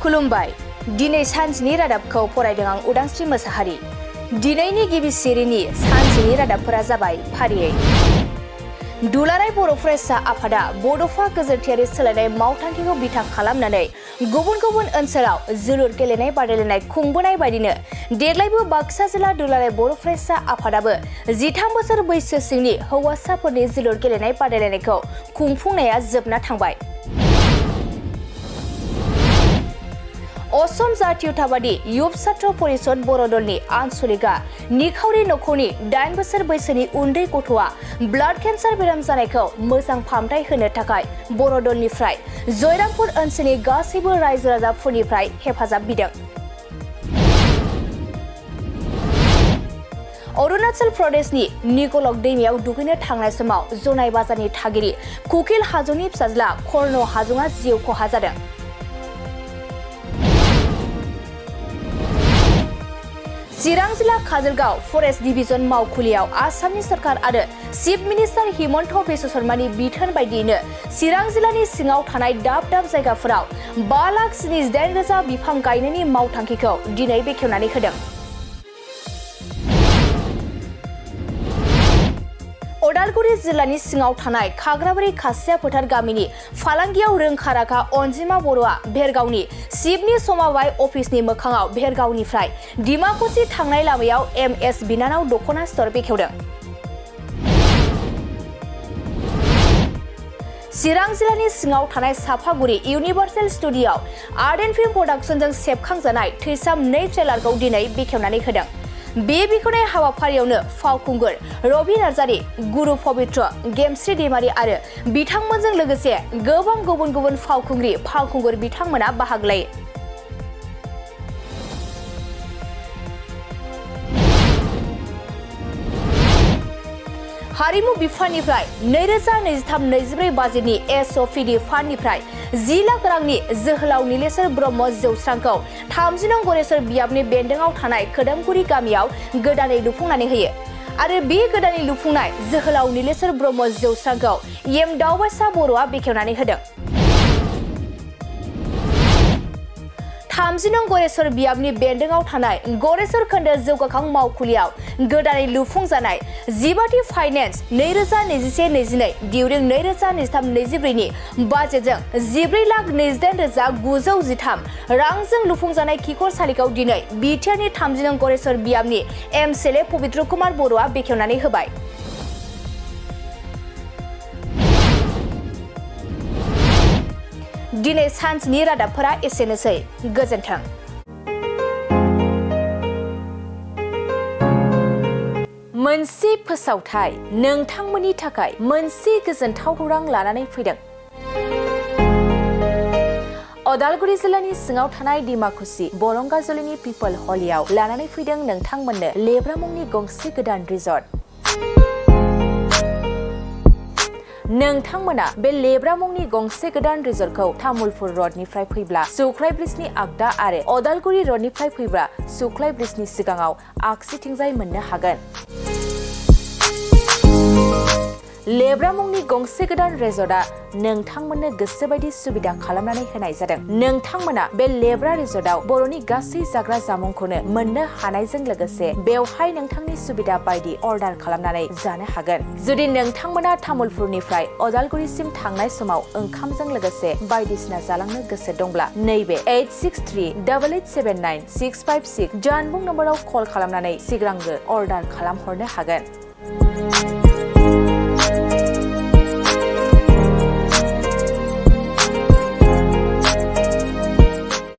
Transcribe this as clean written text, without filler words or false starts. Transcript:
खुलुमबाय दिनै सानसेनि रादाबखौ फरायदों आं उदांस्रि मोसाहारि। दिनैनि गिबि सिरिनि सानसेनि रादाबफोरा जाबाय फारियै दुलाराय बर' फरायसा आफादा बड'फा गोजोनथियारि सोलायनाय मावथांखिखौ बिथा खालामनानै गुबुन गुबुन ओनसोलाव जोलुर गेलेनाय बादायलायनाय खुंबोनाय बायदिनो देग्लायबो बाक्सा जिल्ला दुलाराय बर' फरायसा आफादाबो 13 बोसोर बैसो सिंनि हौवासाफोरनि जोलुर गेलेनाय बादायलायनायखौ खुंफुंनाया जोबना थांबाय। असम जातीयतावादी युब छात्र परिषद बर' दलनि आनसलिका निखावरि नखरनि 8 बोसोर बैसोनि उन्दै गथ'आ ब्लाड केन्सार बेराम जानायखौ मोजां फाहामथाय होनो थाखाय बर' दलनिफ्राय जयरामपुर ओनसोलनि गासैबो रायजो राजाफोरनिफ्राय हेफाजाब बिदों। अरुणाचल प्रदेशनि निगलक दैमायाव दुगैनो थांनाय समाव जनाय बाजारनि थागिरि कुकिल हाजंनि फिसाज्ला कर्ण हाजंआ जिउ खहा जादों। चिरां जिल्ला काजलगांव फरेस्ट डिभिजन मावखुलियाव आसामनि सरकार आरो चिफ मिनिस्टार हिमन्त बिश्व शर्मानि बिथोन बायदियैनो चिरां जिल्लानि सिङाव थानाय दाब दाब जायगाफोराव 5,78,000 बिफां गायनायनि मावथांखिखौ दिनै बेखेवनानै होदों। उदालगुरि जिल्लानि सिङाव थानाय खाग्राबारि खासिया फोथार गामिनि फालांगियाव रोंखा राखा अनजिमा बर'आ भेरगावनि सिबनि समाबाय अफिसनि मोखाङाव भेरगावनिफ्राय डिमाकुसि थांनाय लामायाव MS बिनानाव दख'ना स्ट'र बेखेवदों। चिरां जिल्लानि सिङाव थानाय साफागुरि इउनिभार्सेल स्टुडिय'आव आर्ट एन्ड फिल्म प्रडाक्शनजों सेबखांजानाय थैसाम 2 ट्रेलारखौ दिनै बेखेवनानै होदों। बे बेखेवनाय हाबाफारियावनो फावखुंगुर रबि नार्जारि, गुरु पबित्र, गेमस्रि दैमारि आरो बिथांमोनजों लोगोसे गोबां गुबुन गुबुन फावखुंगुर बिथांमोना बाहागो लायो। हारिमु बिफाननिफ्राय 2023-24 बाजेटनि SOPD फान्डनिफ्राय 10 लाख रांनि जोहोलाव नीलेश्वर ब्रह्म जौस्रांखौ 30 नं गरेस्वर बियाबनि बेन्दोंआव थानाय खोदोमगुरि गामियाव गोदानै लुफुंनानै होयो आरो बे गोदानै लुफुंनाय जोहोलाव नीलेश्वर ब्रह्म जौस्रांखौ दावबायसा बर'आ बेखेवनानै होदों। 30 नं गरेस्वर बियाबनि बेन्दोंआव थानाय गरेस्वर खोन्दो जौगाखां मावखुलियाव गोदानै लुफुंजानाय 12 फाइनेन्स 2021-22 डिउरिं 2023-24 नि बाजेटजों 14,28,913 रांजों लुफुंजानाय खिखरसालिखौ दिनै बिटिआरनि 30 नं गरेस्वर बियाबनि MCLA पबित्र कुमार बर'आ बेखेवनानै होबाय। दिनै सानसेनि रादाबफोरा एसेनोसै। गोजोन्थों। मोनसे फोसावथाय नोंथांमोननि थाखाय मोनसे गोजोनथाव खौरां लानानै फैदों। उदालगुरि जिल्लानि सिङाव थानाय डिमाकुसि बरंगाजुलिनि पिपल हलियाव लानानै फैदों नोंथांमोननो लेब्रा मुंनि गंसे गोदान रिजर्ट। नोंथांमोना बे लेब्रा मुंनि गंसे गोदान रिजर्टखौ तामुलपुर रडनिफ्राय फैब्ला सुख्लाय ब्रिजनि आगदा आरो उदालगुरि रडनिफ्राय फैब्ला सुख्लाय ब्रिजनि सिगाङाव आगसिथिंजाय मोननो हागोन। लेब्रा मुंनि गंसे गोदान रिजर्टआ नोंथांमोननो गोसोबायदि सुबिदा खालामनानै होनाय जादों। नोंथांमोना बे लेब्रा रिजर्टआव बर'नि गासै जाग्रा जामुंखौनो मोननो हानायजों लोगोसे बेवहाय नोंथांनि सुबिदा बायदि अर्डार खालामनानै जानो हागोन। जुदि नोंथांमोना तामुलपुरनिफ्राय उदालगुरिसिम थांनाय समाव ओंखामजों लोगोसे बायदिसिना जालांनो गोसो दंब्ला नैबे 8638879656 जानबुं नम्बराव कल खालामनानै सिगांग्रो अर्डार खालामहरनो हागोन।